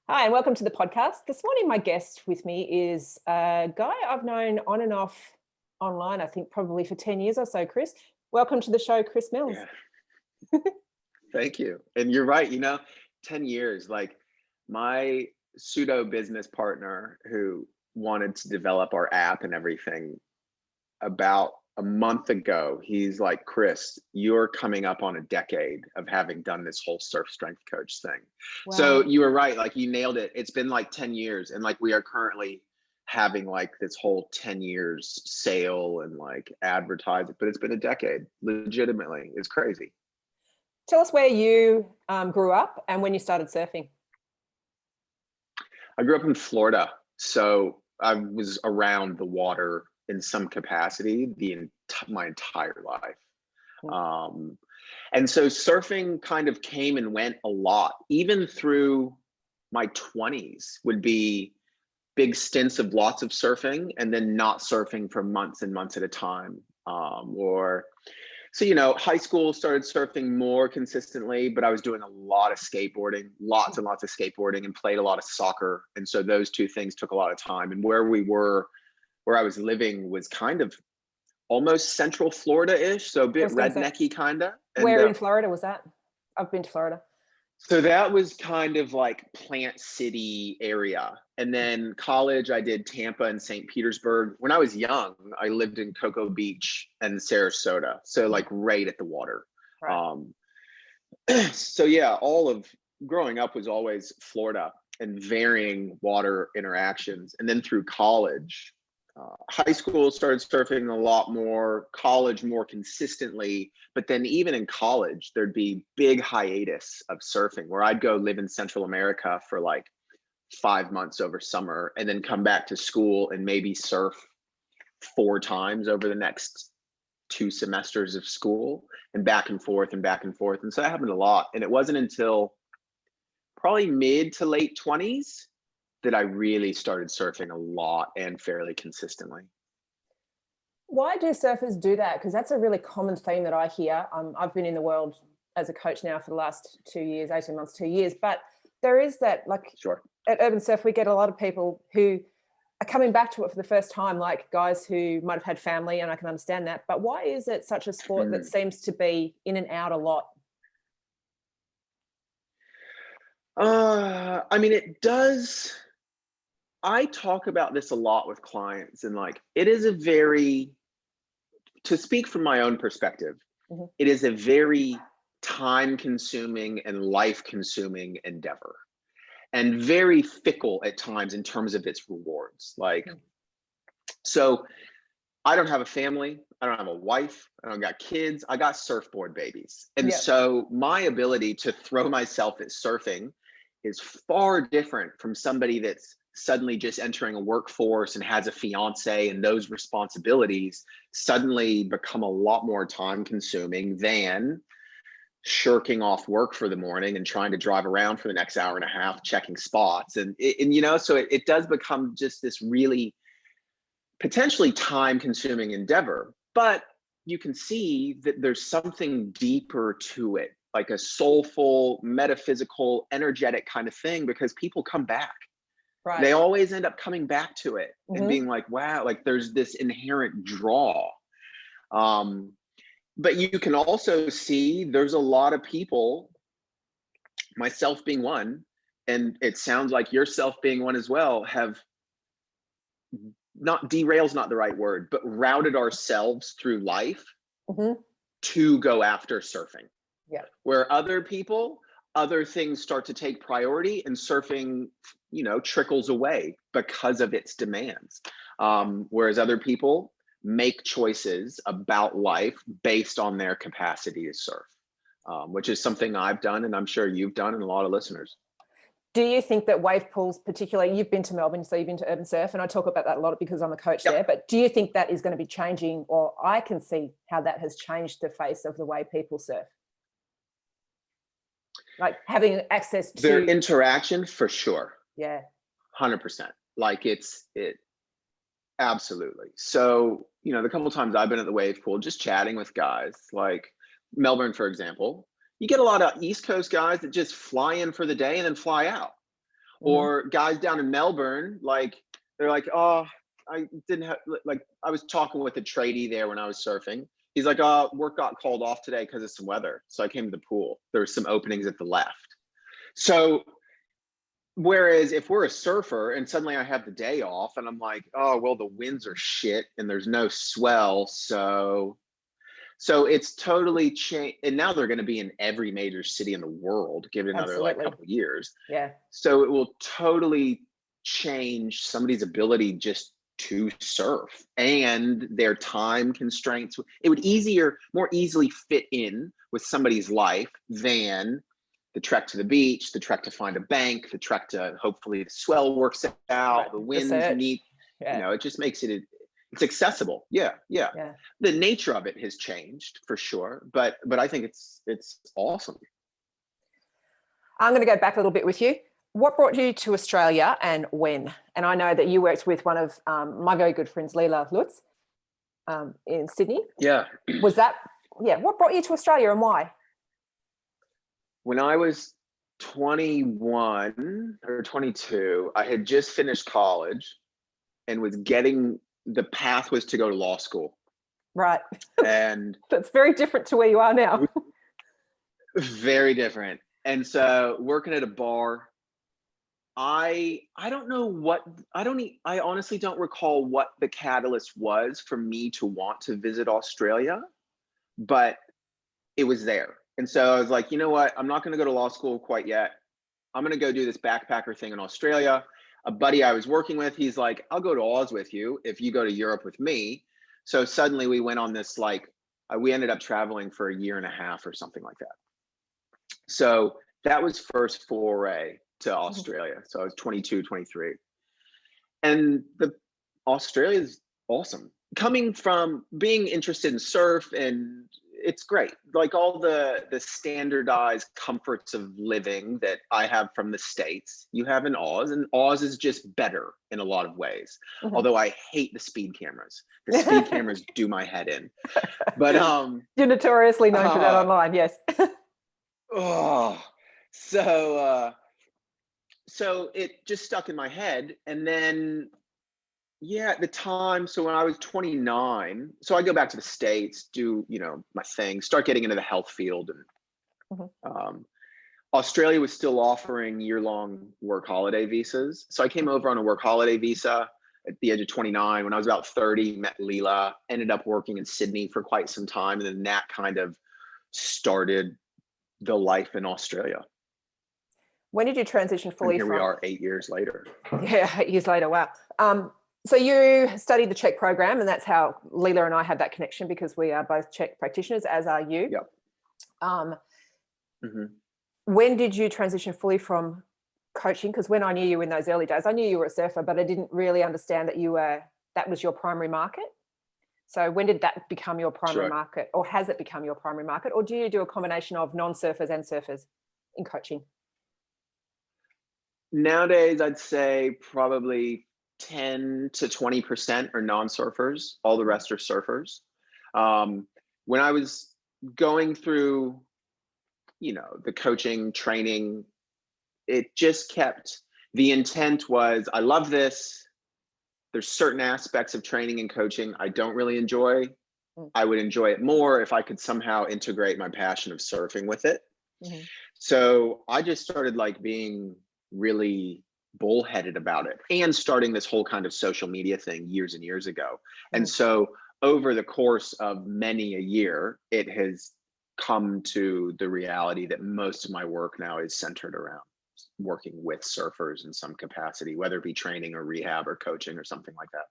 Hi, and welcome to the podcast. This morning, my guest with me is a guy I've known on and off online, I think probably for 10 years or so, Cris. Welcome to the show, Cris Mills. Yeah, thank you. And you're right, 10 years, like my pseudo business partner who wanted to develop our app and everything about a month ago, he's like, Cris, you're coming up on a decade of having done this whole surf strength coach thing. So Wow. you were right, like you nailed it. It's been like 10 years. And like we are currently having like this whole 10 years sale and like advertising, but it's been a decade, legitimately. It's crazy. Tell us where you grew up and when you started surfing. I grew up in Florida, so I was around the water in some capacity my entire life. Hmm. And so surfing kind of came and went a lot, even through my 20s would be big stints of lots of surfing and then not surfing for months and months at a time. High school started surfing more consistently, but I was doing a lot of skateboarding, lots and lots of skateboarding, and played a lot of soccer. And so those two things took a lot of time. And where I was living was kind of almost central Florida-ish, so a I bit was going to say, rednecky kind of. where in Florida was that? I've been to Florida. So that was kind of like Plant City area. And then college, I did Tampa and St. Petersburg. When I was young, I lived in Cocoa Beach and Sarasota. So like right at the water. Right. So yeah, all of growing up was always Florida and varying water interactions. And then through college, high school started surfing a lot more, college more consistently, but then even in college there'd be big hiatus of surfing where I'd go live in Central America for like 5 months over summer and then come back to school and maybe surf 4 times over the next 2 semesters of school, and back and forth and back and forth. And so that happened a lot. And it wasn't until probably mid to late 20s that I really started surfing a lot and fairly consistently. Why do surfers do that? Because that's a really common theme that I hear. I've been in the world as a coach now for the last 2 years, 18 months, 2 years. But there is that, like, Sure. At Urban Surf, we get a lot of people who are coming back to it for the first time, like guys who might have had family, and I can understand that. But why is it such a sport that seems to be in and out a lot? It does. I talk about this a lot with clients, and like it is to speak from my own perspective, Mhm. it is a very time consuming and life consuming endeavor, and very fickle at times in terms of its rewards. So I don't have a family, I don't have a wife, I don't got kids, I got surfboard babies. And Yeah. so my ability to throw myself at surfing is far different from somebody that's suddenly just entering a workforce and has a fiance, and those responsibilities suddenly become a lot more time consuming than shirking off work for the morning and trying to drive around for the next hour and a half checking spots. So it does become just this really potentially time consuming endeavor. But you can see that there's something deeper to it, like a soulful, metaphysical, energetic kind of thing, because people come back. Right. They always end up coming back to it and Mhm. being like, wow, like there's this inherent draw. But you can also see there's a lot of people, myself being one, and it sounds like yourself being one as well, have not derails, not the right word, but routed ourselves through life Mhm. to go after surfing. Yeah. Where other things start to take priority, and surfing, trickles away because of its demands. Whereas other people make choices about life based on their capacity to surf, which is something I've done, and I'm sure you've done, and a lot of listeners. Do you think that wave pools, particularly, you've been to Melbourne, so you've been to Urban Surf, and I talk about that a lot because I'm a coach there, but do you think that is going to be changing, or I can see how that has changed the face of the way people surf? Like having access to Their interaction, for sure. Yeah. 100%. Like it absolutely. So, the couple of times I've been at the wave pool, just chatting with guys, like Melbourne, for example, you get a lot of East Coast guys that just fly in for the day and then fly out. Or guys down in Melbourne, like they're like, oh, I didn't have, like, I was talking with a tradie there when I was surfing. He's like, oh, work got called off today because of some weather. So I came to the pool. There were some openings at the left. So whereas if we're a surfer and suddenly I have the day off and I'm like, oh, well, the winds are shit and there's no swell. So it's totally changed. And now they're going to be in every major city in the world, give it another like couple of years. Yeah. So it will totally change somebody's ability just to surf and their time constraints. It would more easily fit in with somebody's life than the trek to the beach, the trek to find a bank, the trek to hopefully the swell works out, right. The winds meet. Yeah. You know, it just makes it's accessible. Yeah. The nature of it has changed for sure, but I think it's awesome. I'm going to go back a little bit with you. What brought you to Australia and when? And I know that you worked with one of my very good friends, Leila Lutz, in Sydney. Yeah. What brought you to Australia and why? When I was 21 or 22, I had just finished college and the path was to go to law school. Right. And that's very different to where you are now. Very different. And so working at a bar, I don't know what, I honestly don't recall what the catalyst was for me to want to visit Australia, but it was there. And so I was like, you know what? I'm not going to go to law school quite yet. I'm going to go do this backpacker thing in Australia. A buddy I was working with, he's like, I'll go to Oz with you if you go to Europe with me. So suddenly we went on this, we ended up traveling for a year and a half or something like that. So that was first foray to Australia. So I was 22, 23. And Australia is awesome. Coming from being interested in surf, and it's great. Like all the standardized comforts of living that I have from the States, you have in Oz, and Oz is just better in a lot of ways. Although I hate the speed cameras. The speed cameras do my head in. But you're notoriously known for that online, yes. So it just stuck in my head. And then at the time, so when I was 29, so I go back to the States, do, my thing, start getting into the health field. And Australia was still offering year-long work holiday visas. So I came over on a work holiday visa at the age of 29. When I was about 30, met Leila, ended up working in Sydney for quite some time. And then that kind of started the life in Australia. When did you transition fully? And here we are 8 years later. Yeah, 8 years later. Wow. So you studied the Czech program, and that's how Leila and I had that connection, because we are both Czech practitioners, as are you. Yep. When did you transition fully from coaching? Because when I knew you in those early days, I knew you were a surfer, but I didn't really understand that that was your primary market. So when did that become your primary market, or has it become your primary market, or do you do a combination of non-surfers and surfers in coaching? Nowadays, I'd say probably 10 to 20% are non-surfers. All the rest are surfers. When I was going through, the coaching training, it just kept, the intent was, I love this. There's certain aspects of training and coaching I don't really enjoy. I would enjoy it more if I could somehow integrate my passion of surfing with it. So I just started being really bullheaded about it, and starting this whole kind of social media thing years and years ago. And so over the course of many a year, it has come to the reality that most of my work now is centered around working with surfers in some capacity, whether it be training or rehab or coaching or something like that.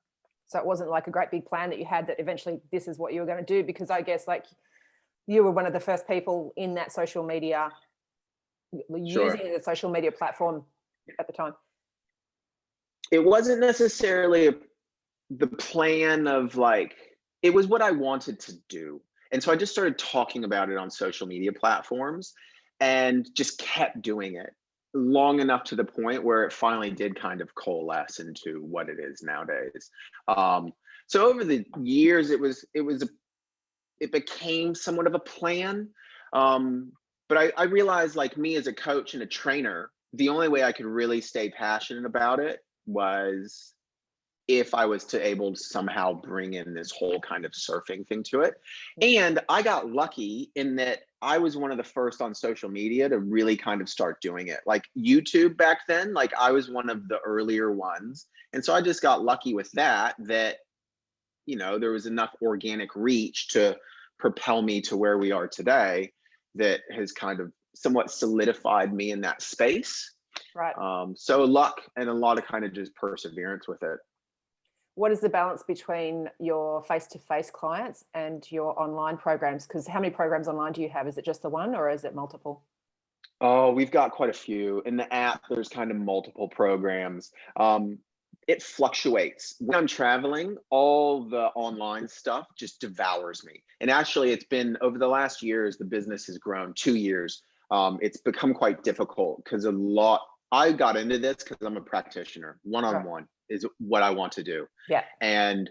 So it wasn't like a great big plan that you had that eventually this is what you were going to do, because I guess you were one of the first people in that social media, using the social media platform at the time. It wasn't necessarily the plan of it was what I wanted to do. And so I just started talking about it on social media platforms and just kept doing it long enough to the point where it finally did kind of coalesce into what it is nowadays. So over the years, it became somewhat of a plan. But I realized, me as a coach and a trainer, the only way I could really stay passionate about it was if I was to able to somehow bring in this whole kind of surfing thing to it. And I got lucky in that I was one of the first on social media to really kind of start doing it. Like YouTube back then, like I was one of the earlier ones. And so I just got lucky with that, there was enough organic reach to propel me to where we are today that has kind of somewhat solidified me in that space. Right. So luck and a lot of kind of just perseverance with it. What is the balance between your face-to-face clients and your online programs? Because how many programs online do you have? Is it just the one or is it multiple? Oh, we've got quite a few. In the app, there's kind of multiple programs. It fluctuates. When I'm traveling, all the online stuff just devours me. And actually, it's been over the last years, the business has grown 2 years. It's become quite difficult because I got into this because I'm a practitioner. One-on-one is what I want to do. Yeah. And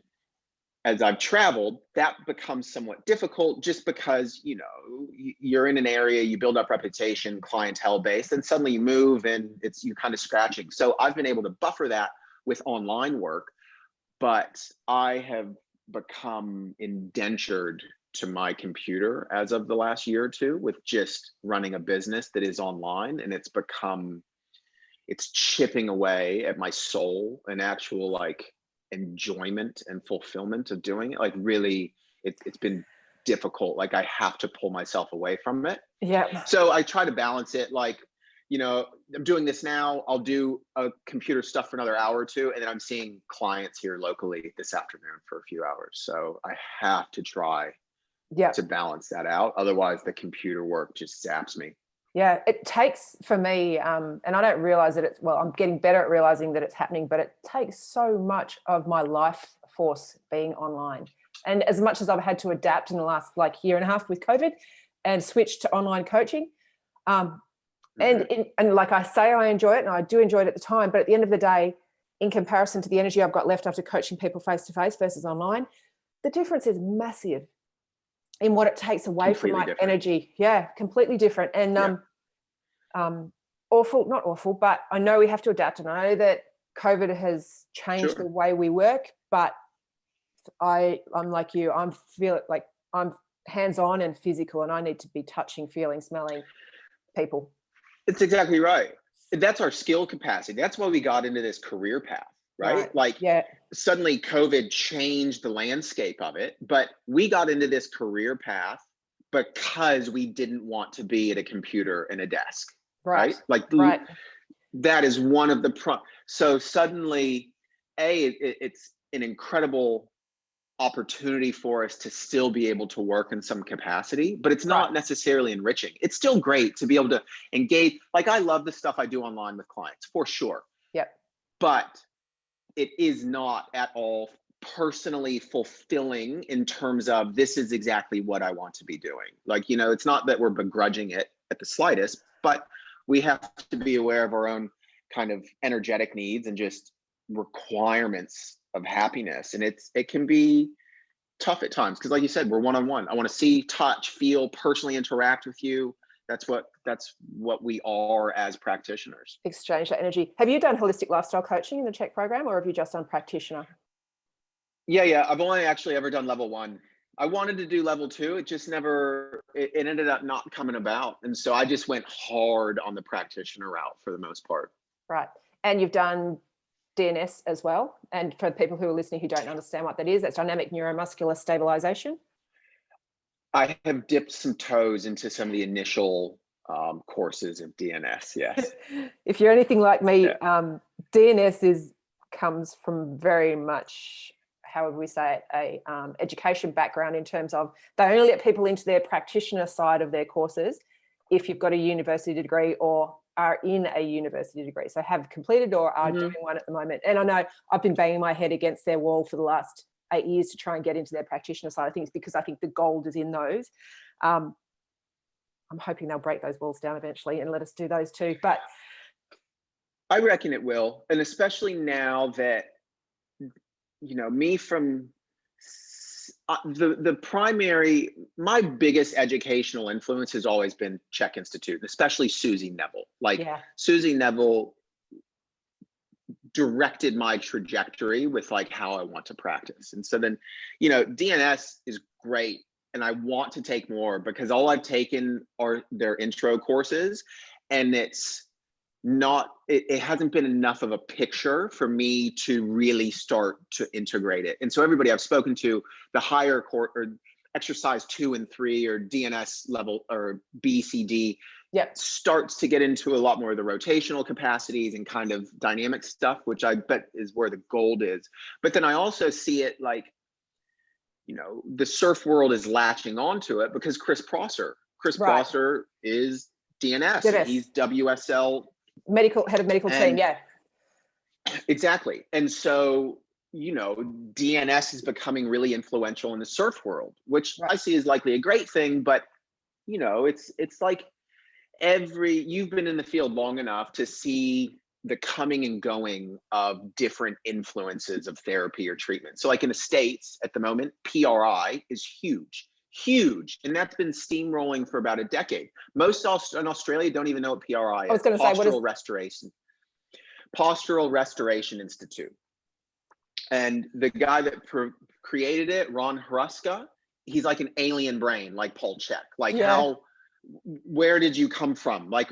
as I've traveled, that becomes somewhat difficult just because, you're in an area, you build up reputation, clientele base, and suddenly you move and you're kind of scratching. So I've been able to buffer that with online work, but I have become indentured to my computer as of the last year or two with just running a business that is online, and it's chipping away at my soul and actual like enjoyment and fulfillment of doing it. Like really, it's been difficult. Like I have to pull myself away from it. Yeah. So I try to balance it. Like, I'm doing this now. I'll do a computer stuff for another hour or two, and then I'm seeing clients here locally this afternoon for a few hours. So I have to try to balance that out. Otherwise, the computer work just zaps me. Yeah, it takes for me, and I don't realize that I'm getting better at realizing that it's happening, but it takes so much of my life force being online. And as much as I've had to adapt in the last year and a half with COVID and switch to online coaching, and like I say, I enjoy it, and I do enjoy it at the time, but at the end of the day, in comparison to the energy I've got left after coaching people face-to-face versus online, the difference is massive in what it takes away from my energy. Yeah, completely different. And not awful, but I know we have to adapt. And I know that COVID has changed the way we work, but I'm like you, I'm hands-on and physical, and I need to be touching, feeling, smelling people. It's exactly right. That's our skill capacity. That's why we got into this career path. Right? Suddenly COVID changed the landscape of it, but we got into this career path because we didn't want to be at a computer and a desk. Right? That is one of the so suddenly it's an incredible opportunity for us to still be able to work in some capacity, but it's not necessarily enriching. It's still great to be able to engage. Like I love the stuff I do online with clients for sure. Yep. But it is not at all personally fulfilling in terms of this is exactly what I want to be doing. Like, it's not that we're begrudging it at the slightest, but we have to be aware of our own kind of energetic needs and just requirements of happiness. And it can be tough at times because like you said, we're one-on-one. I want to see, touch, feel, personally interact with you. That's what we are as practitioners. Exchange that energy. Have you done holistic lifestyle coaching in the CHEK program, or have you just done practitioner? Yeah. I've only actually ever done level 1. I wanted to do level 2. It just it ended up not coming about. And so I just went hard on the practitioner route for the most part. Right. And you've done DNS as well. And for people who are listening who don't understand what that is, that's dynamic neuromuscular stabilization. I have dipped some toes into some of the initial courses of DNS. Yes. If you're anything like me, DNS comes from very much, how would we say it, a education background in terms of they only let people into their practitioner side of their courses if you've got a university degree or are in a university degree. So have completed or are doing one at the moment. And I know I've been banging my head against their wall for the last 8 years to try and get into their practitioner side of things because I think the gold is in those. I'm hoping they'll break those walls down eventually and let us do those too. But I reckon it will. And especially now that, me from The primary, my biggest educational influence has always been Czech Institute, especially Susie Neville. Like Yeah. Susie Neville directed my trajectory with like how I want to practice. And so then, DNS is great. And I want to take more because all I've taken are their intro courses, and it hasn't been enough of a picture for me to really start to integrate it. And so everybody I've spoken to, the higher court or exercise 2 and 3 or DNS level or BCD, starts to get into a lot more of the rotational capacities and kind of dynamic stuff, which I bet is where the gold is. But then I also see it like, the surf world is latching onto it because Cris Prosser is DNS. And he's WSL head of medical team. Yeah, exactly. And so, DNS is becoming really influential in the surf world, which I see is likely a great thing. But, it's like you've been in the field long enough to see the coming and going of different influences of therapy or treatment. So like in the States at the moment, PRI is huge. And that's been steamrolling for about a decade. Most in Australia don't even know what PRI is. I was going to say, what is Postural Restoration Institute. And the guy that created it, Ron Hruska, he's like an alien brain, like Paul Chek. Like where did you come from? Like,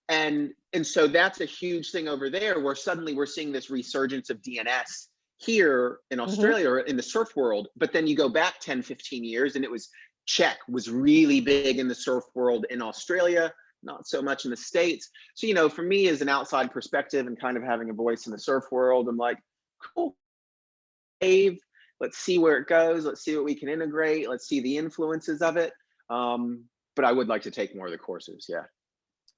and so that's a huge thing over there where suddenly we're seeing this resurgence of DNS here in Australia or in the surf world. But then you go back 10, 15 years and Czech was really big in the surf world in Australia, not so much in the States. So, for me as an outside perspective and kind of having a voice in the surf world, I'm like, cool, Dave, let's see where it goes. Let's see what we can integrate. Let's see the influences of it. But I would like to take more of the courses.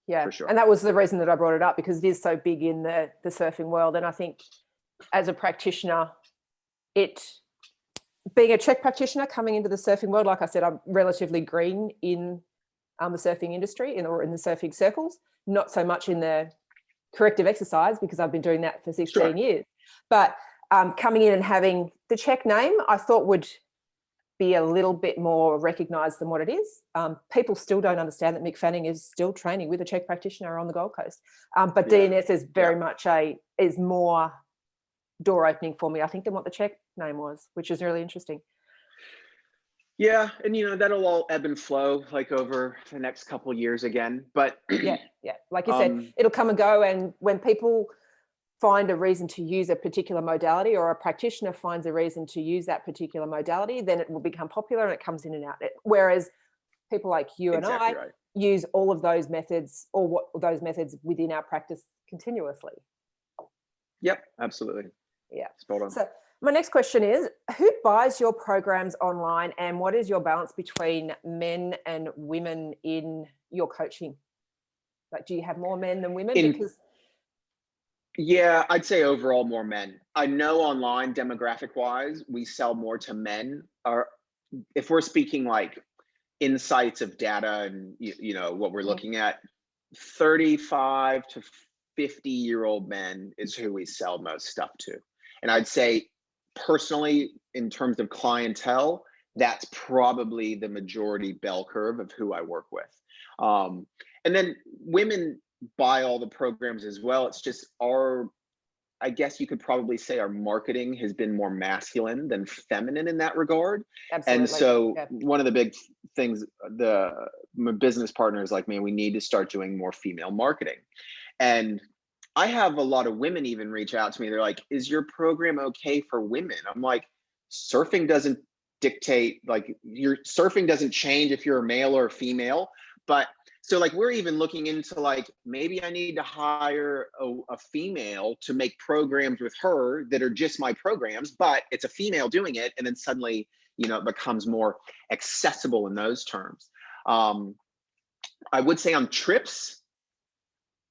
Yeah, for sure. And that was the reason that I brought it up, because it is so big in the surfing world. And I think as a practitioner, being a Czech practitioner coming into the surfing world, like I said, I'm relatively green in the surfing industry or in the surfing circles, not so much in the corrective exercise because I've been doing that for 16 years. But coming in and having the Czech name, I thought would be a little bit more recognised than what it is. People still don't understand that Mick Fanning is still training with a Czech practitioner on the Gold Coast. But DNS is very much is more door opening for me, I think, than what the Czech name was, which is really interesting. Yeah, and that'll all ebb and flow like over the next couple of years again. But yeah, like you said, it'll come and go. And when people find a reason to use a particular modality, or a practitioner finds a reason to use that particular modality, then it will become popular and it comes in and out. Whereas people like you and I use all of those methods, or those methods within our practice continuously. Yep, absolutely. Yeah. Spot on. So my next question is, who buys your programs online, and what is your balance between men and women in your coaching? Like, do you have more men than women? Yeah, I'd say overall more men. I know online, demographic wise, we sell more to men. Or if we're speaking like insights of data and what we're looking at, 35 to 50-year-old men is who we sell most stuff to. And I'd say personally, in terms of clientele, that's probably the majority bell curve of who I work with. And then women buy all the programs as well. It's just I guess you could probably say our marketing has been more masculine than feminine in that regard. Absolutely. And so one of the big things, my business partner is like, man, we need to start doing more female marketing. And I have a lot of women even reach out to me. They're like, is your program okay for women? I'm like, surfing doesn't dictate, like your surfing doesn't change if you're a male or a female. But so like, we're even looking into like, maybe I need to hire a female to make programs with her that are just my programs, but it's a female doing it. And then suddenly, it becomes more accessible in those terms. I would say on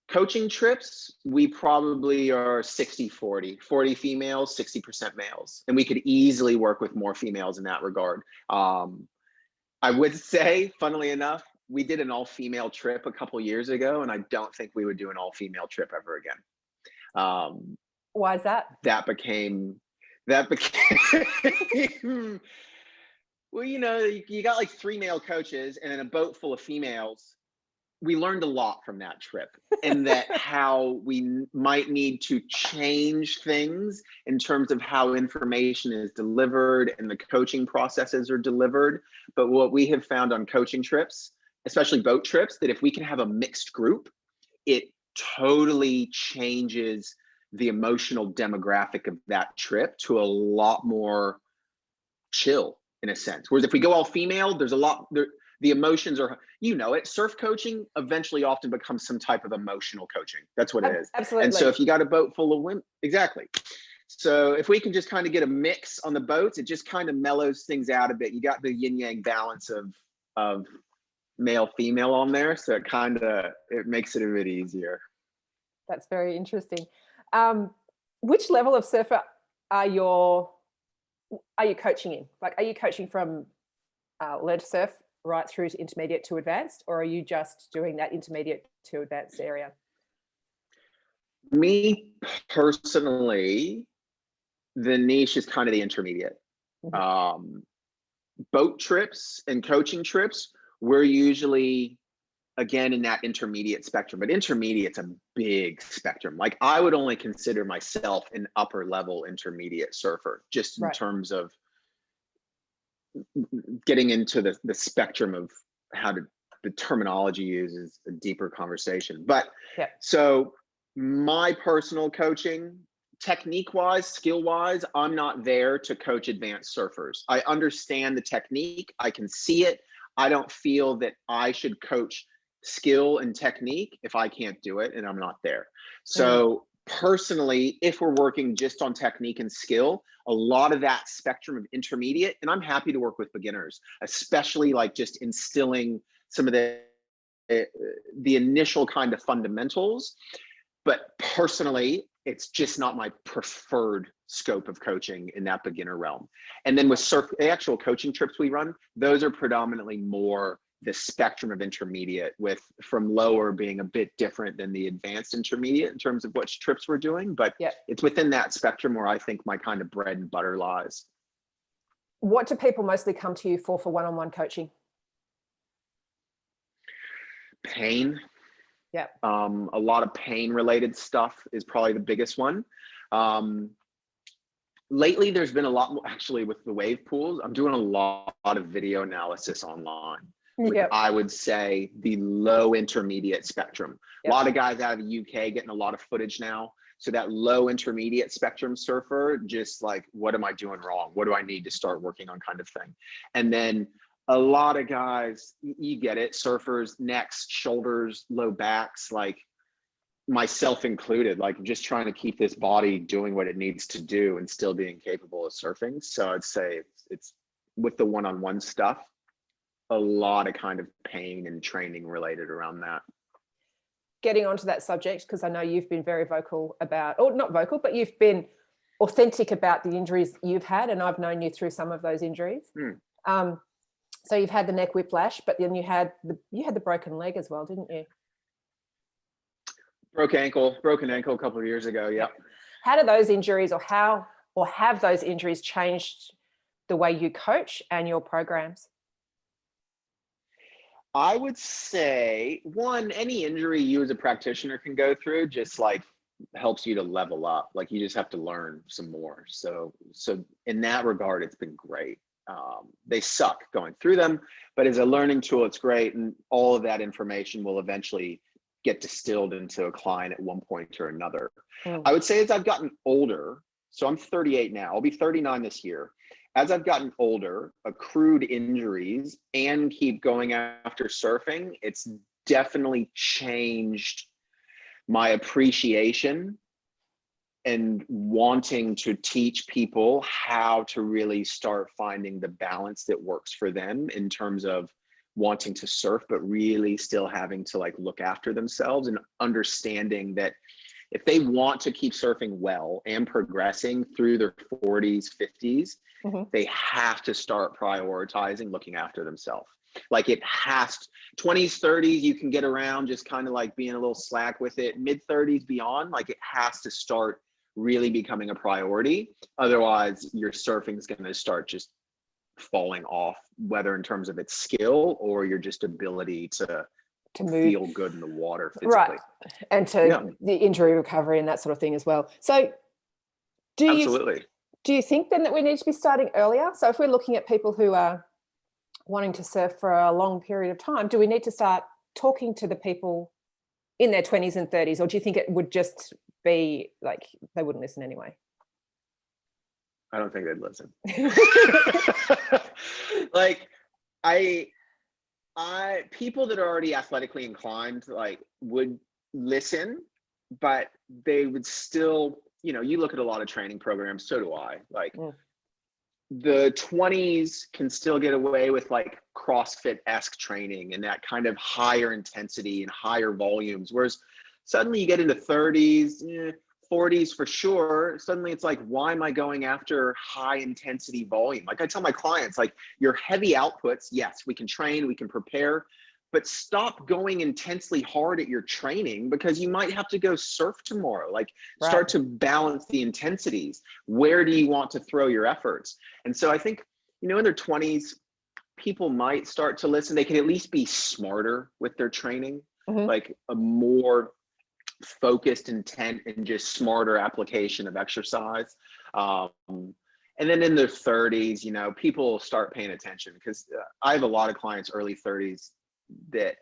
coaching trips, we probably are 60-40, 40 females, 60% males. And we could easily work with more females in that regard. I would say, funnily enough, we did an all-female trip a couple years ago, and I don't think we would do an all-female trip ever again. Why is that? That became Well, you got like 3 male coaches and then a boat full of females. We learned a lot from that trip, and that how we might need to change things in terms of how information is delivered and the coaching processes are delivered. But what we have found on coaching trips, especially boat trips, that if we can have a mixed group, it totally changes the emotional demographic of that trip to a lot more chill, in a sense. Whereas if we go all female, there's a lot there. The emotions are, surf coaching eventually often becomes some type of emotional coaching. That's what it is. Absolutely. And so if you got a boat full of women, exactly. So if we can just kind of get a mix on the boats, it just kind of mellows things out a bit. You got the yin yang balance of male female on there, so it makes it a bit easier. That's very interesting. Which level of surfer are you coaching in? Like, are you coaching from learn to surf right through to intermediate to advanced, or are you just doing that intermediate to advanced area? Me personally, the niche is kind of the intermediate. Mm-hmm. Boat trips and coaching trips, we're usually, again, in that intermediate spectrum, but intermediate's a big spectrum. Like, I would only consider myself an upper level intermediate surfer, just in terms of getting into the spectrum of the terminology uses a deeper conversation. But so my personal coaching, technique wise, skill wise, I'm not there to coach advanced surfers. I understand the technique. I can see it. I don't feel that I should coach skill and technique if I can't do it and I'm not there. So personally, if we're working just on technique and skill, a lot of that spectrum of intermediate, and I'm happy to work with beginners, especially like just instilling some of the initial kind of fundamentals. But personally, it's just not my preferred scope of coaching in that beginner realm. And then with the actual coaching trips we run, those are predominantly more the spectrum of intermediate, with from lower being a bit different than the advanced intermediate in terms of which trips we're doing. But it's within that spectrum where I think my kind of bread and butter lies. What do people mostly come to you for one-on-one coaching? Pain. A lot of pain related stuff is probably the biggest one. Lately, there's been a lot more, actually, with the wave pools. I'm doing a lot of video analysis online. I would say the low intermediate spectrum. A lot of guys out of the UK getting a lot of footage now. So that low intermediate spectrum surfer, just like, what am I doing wrong? What do I need to start working on, kind of thing. And then a lot of guys, you get it, surfers, necks, shoulders, low backs, like myself included, like just trying to keep this body doing what it needs to do and still being capable of surfing. So I'd say it's with the one-on-one stuff, a lot of kind of pain and training related around that. Getting onto that subject, because I know you've been very vocal about, or not vocal, but you've been authentic about the injuries you've had, and I've known you through some of those injuries. So you've had the neck whiplash, but then you had the broken leg as well, didn't you? Broken ankle a couple of years ago. Yeah. How do those injuries, or have those injuries changed the way you coach and your programs? I would say, one, any injury you as a practitioner can go through just like helps you to level up. Like, you just have to learn some more. So in that regard, it's been great. They suck going through them, but as a learning tool, it's great. And all of that information will eventually get distilled into a client at one point or another. I would say as I've gotten older, so I'm 38 now, I'll be 39 this year. As I've gotten older, accrued injuries and keep going after surfing, it's definitely changed my appreciation and wanting to teach people how to really start finding the balance that works for them in terms of wanting to surf, but really still having to like look after themselves, and understanding that if they want to keep surfing well and progressing through their 40s, 50s, they have to start prioritizing looking after themselves. Like, it has to, 20s, 30s, you can get around just kind of like being a little slack with it. Mid 30s beyond, like, it has to start really becoming a priority. Otherwise, your surfing is going to start just falling off, whether in terms of its skill or your just ability to to move, feel good in the water physically. right, and to the injury recovery and that sort of thing as well. So do you think then that we need to be starting earlier? So if we're looking at people who are wanting to surf for a long period of time, do we need to start talking to the people in their 20s and 30s, or do you think it would just be like they wouldn't listen anyway? I don't think they'd listen. Like people that are already athletically inclined, like, would listen, but they would still, you look at a lot of training programs, so do I, like the 20s can still get away with like CrossFit-esque training and that kind of higher intensity and higher volumes. Whereas suddenly you get into 30s, 40s for sure. Suddenly it's like, why am I going after high intensity volume? Like I tell my clients, like, your heavy outputs, yes, we can train, we can prepare, but stop going intensely hard at your training, because you might have to go surf tomorrow. Like, start to balance the intensities. Where do you want to throw your efforts? And so I think, in their 20s, people might start to listen. They can at least be smarter with their training, like a more focused intent and just smarter application of exercise. And then in their 30s, people start paying attention, because I have a lot of clients early 30s that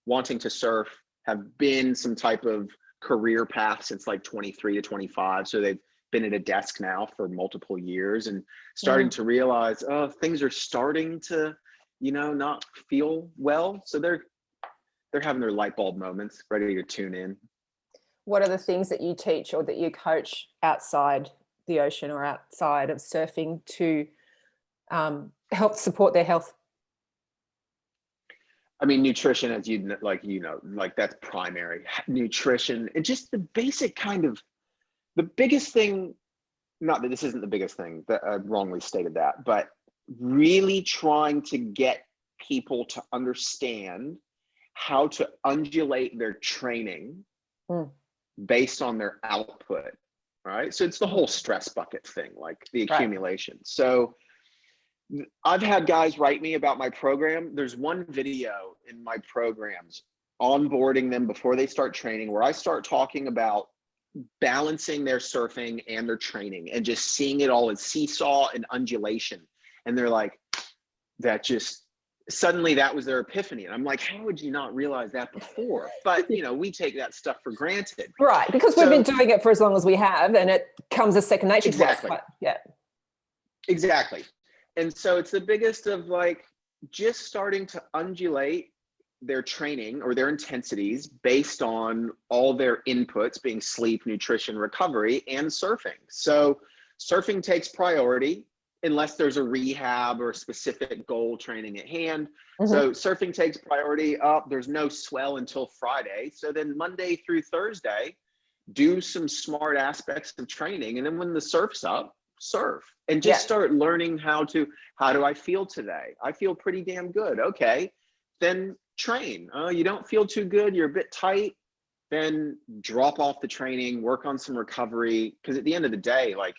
wanting to surf have been some type of career path since like 23 to 25. So they've been at a desk now for multiple years and starting to realize, oh, things are starting to, not feel well. So they're having their light bulb moments, ready to tune in. What are the things that you teach or that you coach outside the ocean or outside of surfing to help support their health? I mean, nutrition, as that's primary. Nutrition and just the basic kind of, the biggest thing, not that this isn't the biggest thing, that I wrongly stated that, but really trying to get people to understand how to undulate their training based on their output, right? So it's the whole stress bucket thing, like the accumulation. So I've had guys write me about my program. There's one video in my programs onboarding them before they start training, where I start talking about balancing their surfing and their training and just seeing it all as seesaw and undulation. And they're like, suddenly that was their epiphany. And I'm like, how would you not realize that before? But, we take that stuff for granted. Right, because we've been doing it for as long as we have, and it comes as second nature to us. Yeah. Exactly. And so it's the biggest of like just starting to undulate their training or their intensities based on all their inputs, being sleep, nutrition, recovery, and surfing. So surfing takes priority unless there's a rehab or specific goal training at hand. So surfing takes priority up. There's no swell until Friday. So then Monday through Thursday, do some smart aspects of training. And then when the surf's up, surf and just start learning how do I feel today? I feel pretty damn good. Okay, then train. You don't feel too good, you're a bit tight, then drop off the training, work on some recovery, because at the end of the day, like,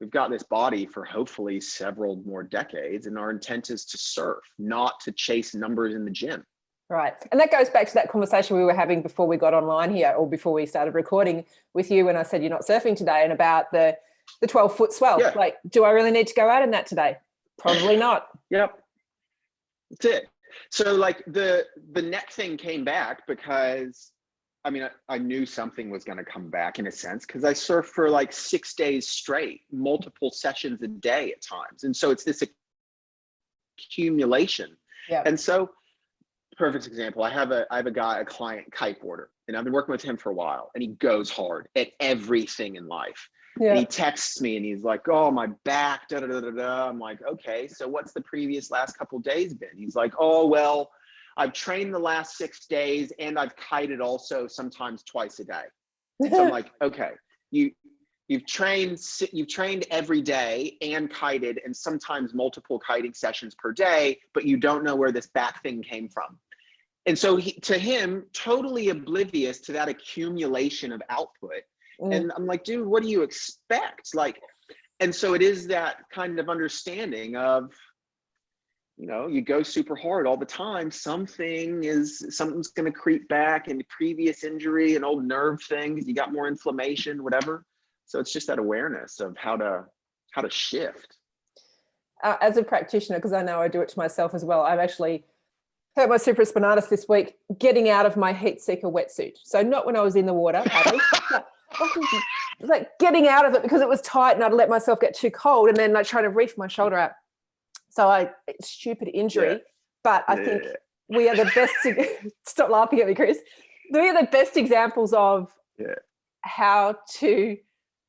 we've got this body for hopefully several more decades, and our intent is to surf, not to chase numbers in the gym. Right. And that goes back to that conversation we were having before we got online here, or before we started recording with you, when I said you're not surfing today, and about the 12-foot swell. Like, do I really need to go out in that today? Probably not. Yep. That's it. So like the neck thing came back because, I knew something was going to come back in a sense, because I surfed for like 6 days straight, multiple sessions a day at times. And so it's this accumulation. Yeah. And so, perfect example, I have a client, kiteboarder, and I've been working with him for a while, and he goes hard at everything in life. Yeah. And he texts me and he's like, oh, my back, da, da, da, da, da. I'm like, okay, so what's the previous last couple of days been? He's like, oh, well, I've trained the last 6 days and I've kited also, sometimes twice a day. So I'm like, okay, you've trained every day and kited, and sometimes multiple kiting sessions per day, but you don't know where this back thing came from. And so to him, totally oblivious to that accumulation of output. And I'm like, dude, what do you expect? Like, and so it is that kind of understanding of, you go super hard all the time, something's going to creep back, and previous injury, an old nerve thing, you got more inflammation, whatever. So it's just that awareness of how to shift. As a practitioner, because I know I do it to myself as well, I've actually hurt my supraspinatus this week getting out of my heat seeker wetsuit. So not when I was in the water, like getting out of it because it was tight and I'd let myself get too cold, and then like trying to reach my shoulder out. So stupid injury, but I think we are the best. Stop laughing at me, Cris. We are the best examples of how to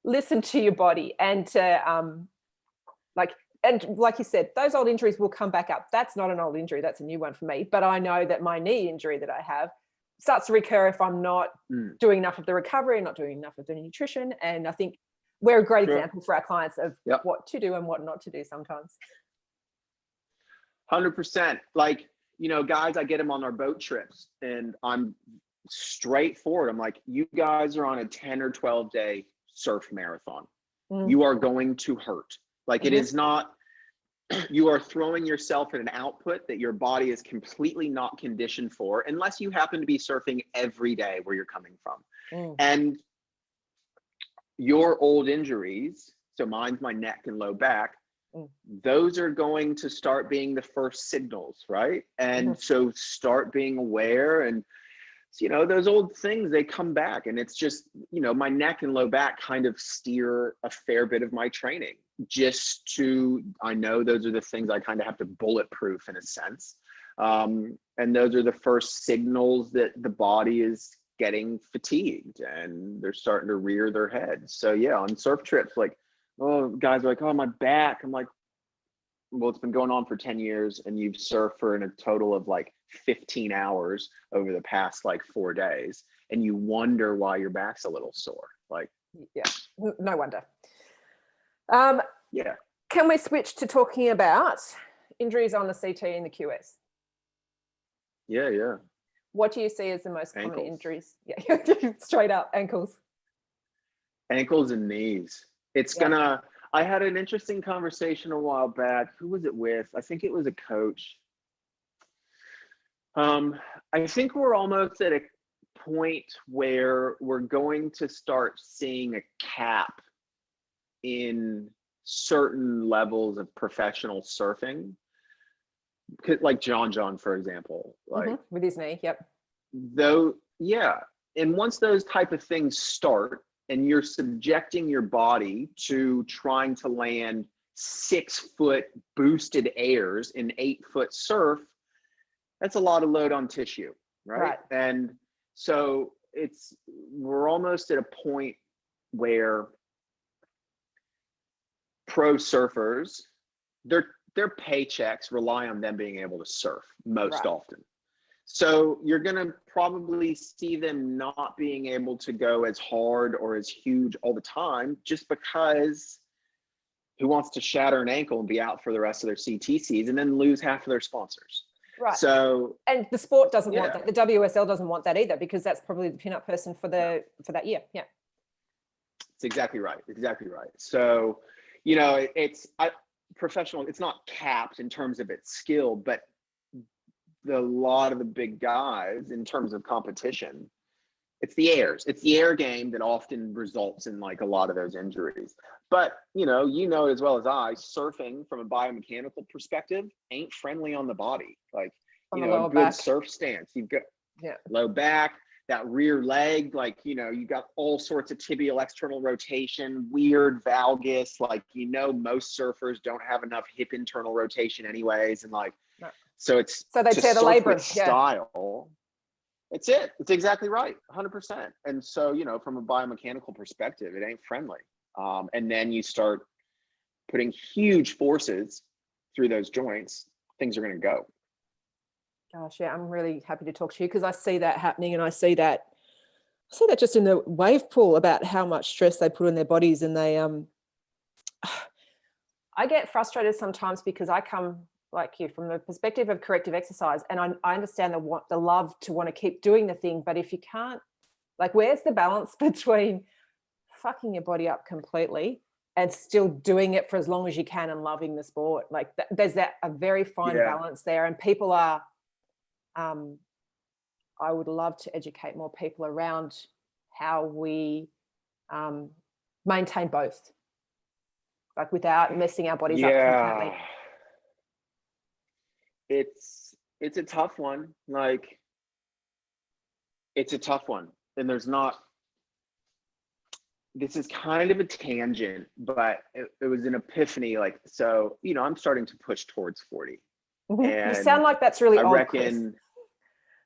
listen to your body and to and like you said, those old injuries will come back up. That's not an old injury. That's a new one for me. But I know that my knee injury that I have starts to recur if I'm not doing enough of the recovery and not doing enough of the nutrition. And I think we're a great example for our clients of what to do and what not to do sometimes. 100%. Like, guys, I get them on our boat trips and I'm straightforward. I'm like, you guys are on a 10 or 12 day surf marathon. You are going to hurt. Like it is not, you are throwing yourself at an output that your body is completely not conditioned for, unless you happen to be surfing every day where you're coming from. And your old injuries, so mine's my neck and low back, those are going to start being the first signals, right? And so start being aware, and those old things, they come back, and it's just, my neck and low back kind of steer a fair bit of my training, I know those are the things I kind of have to bulletproof in a sense. And those are the first signals that the body is getting fatigued and they're starting to rear their head. So on surf trips, like, guys are like, my back. I'm like, well, it's been going on for 10 years and you've surfed for a total of like 15 hours over the past like 4 days. And you wonder why your back's a little sore. Like, no wonder. Can we switch to talking about injuries on the CT and the QS? Yeah. What do you see as the most Ankles. common injuries? Straight up ankles. Ankles and knees. I had an interesting conversation a while back. Who was it with? I think it was a coach. I think we're almost at a point where we're going to start seeing a cap in certain levels of professional surfing, like John, for example, like with his knee. And once those type of things start and you're subjecting your body to trying to land 6-foot boosted airs in 8-foot surf, that's a lot of load on tissue, right? And so we're almost at a point where pro surfers, their paychecks rely on them being able to surf most often. So you're going to probably see them not being able to go as hard or as huge all the time, just because who wants to shatter an ankle and be out for the rest of their CTCs and then lose half of their sponsors? Right. So, and the sport doesn't want that. The WSL doesn't want that either, because that's probably the pin-up person for that year. Yeah. It's exactly right. So, it's professional. It's not capped in terms of its skill, but a lot of the big guys in terms of competition, it's the airs. It's the air game that often results in like a lot of those injuries. But you know as well as I, surfing from a biomechanical perspective ain't friendly on the body. Like, a good surf stance, you've got low back, that rear leg, like, you got all sorts of tibial external rotation, weird valgus, like, most surfers don't have enough hip internal rotation anyways. And like, so they tear the labrum style. It's exactly right. 100%. And so, from a biomechanical perspective, it ain't friendly. And then you start putting huge forces through those joints, things are going to go. Gosh, yeah, I'm really happy to talk to you, because I see that happening, and I see that just in the wave pool about how much stress they put on their bodies. And they I get frustrated sometimes because I come like you from the perspective of corrective exercise, and I understand the love to want to keep doing the thing, but if you can't, like, where's the balance between fucking your body up completely and still doing it for as long as you can and loving the sport. Like there's that a very fine balance there, and people are I would love to educate more people around how we maintain both, like without messing our bodies up completely. It's a tough one. Like, it's a tough one. And this is kind of a tangent, but it was an epiphany. Like, so, I'm starting to push towards 40. And you sound like that's really old, Chris.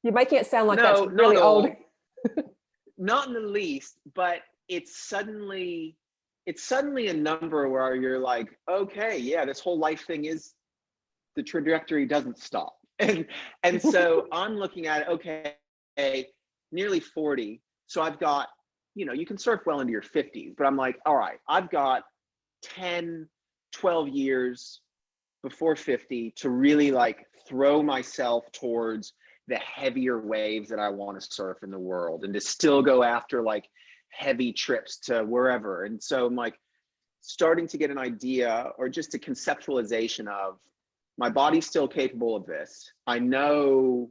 You're making it sound like that's really old. Not in the least, but it's suddenly a number where you're like, okay, yeah, this whole life thing is, the trajectory doesn't stop. And so I'm looking at it, okay, nearly 40. So I've got, you can surf well into your 50s, but I'm like, all right, I've got 10, 12 years before 50 to really like throw myself towards the heavier waves that I want to surf in the world, and to still go after like heavy trips to wherever. And so I'm like starting to get an idea, or just a conceptualization of, my body's still capable of this. I know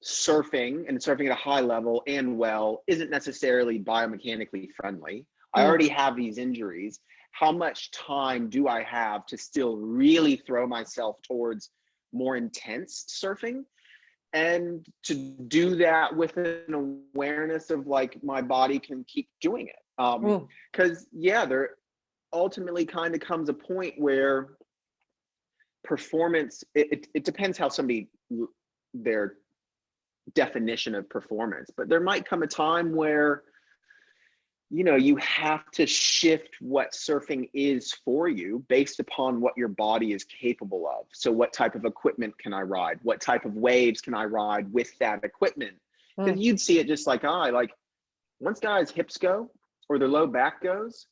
surfing, and surfing at a high level and well, isn't necessarily biomechanically friendly. I already have these injuries. How much time do I have to still really throw myself towards more intense surfing? And to do that with an awareness of like, my body can keep doing it. Because there ultimately kind of comes a point where performance, it depends how somebody, their definition of performance, but there might come a time where you have to shift what surfing is for you based upon what your body is capable of. So what type of equipment can I ride? What type of waves can I ride with that equipment? Because you'd see it just like once guys' hips go, or their low back goes,